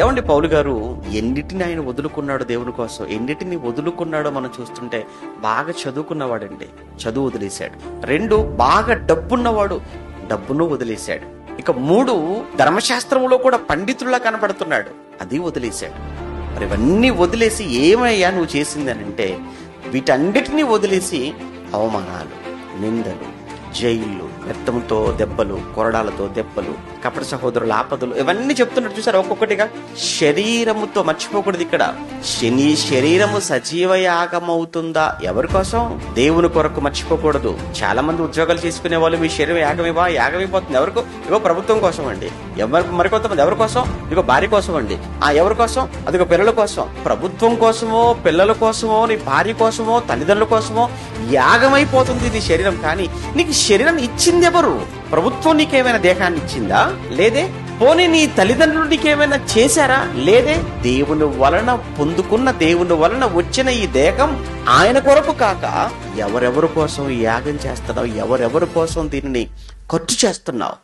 ఏమండి పౌలు గారు ఎన్నిటిని ఆయన వదులుకున్నాడు దేవుని కోసం, ఎన్నిటిని వదులుకున్నాడో మనం చూస్తుంటే, బాగా చదువుకున్నవాడండి, చదువు వదిలేశాడు. 2, బాగా డబ్బున్నవాడు, డబ్బును వదిలేశాడు. ఇక 3, ధర్మశాస్త్రంలో కూడా పండితుల్లా కనపడుతున్నాడు, అది వదిలేశాడు. మరి ఇవన్నీ వదిలేసి ఏమయ్యా నువ్వు చేసింది అని అంటే, వీటన్నిటినీ వదిలేసి అవమానాలు, నిందలు, జైళ్ళు, రక్తంతో దెబ్బలు, కొరడాలతో దెబ్బలు, కపట సహోదరుల ఆపదలు, ఇవన్నీ చెప్తున్నట్టు చూసారు ఒక్కొక్కటిగా. శరీరముతో మర్చిపోకూడదు ఇక్కడ. శరీరము సజీవ యాగమవుతుందా? ఎవరి కోసం? దేవుని కొరకు మర్చిపోకూడదు. చాలా మంది ఉద్యోగాలు చేసుకునే వాళ్ళు మీ శరీరం యాగమైపోతుంది. ఎవరికో? ఇగో ప్రభుత్వం కోసం అండి. మరికొంతమంది ఎవరి కోసం? ఇగో భార్య కోసం అండి. ఎవరి కోసం? అదిగో పిల్లల కోసం. ప్రభుత్వం కోసమో, పిల్లల కోసమో, నీ భార్య కోసమో, తల్లిదండ్రుల కోసమో యాగమైపోతుంది నీ శరీరం. కానీ నీకు శరీరం ఇచ్చింది ఎవరు? ప్రభుత్వం నీకేమైనా దేహాన్ని ఇచ్చిందా? లేదే. పోనీ నీ తల్లిదండ్రులు నీకేమైనా చేశారా? లేదే. దేవుని వలన పొందుకున్న, దేవుని వలన వచ్చిన ఈ దేహం ఆయన కొరకు కాక ఎవరెవరి కోసం యాగం చేస్తున్నావు? ఎవరెవరి కోసం దీనిని ఖర్చు చేస్తున్నావు?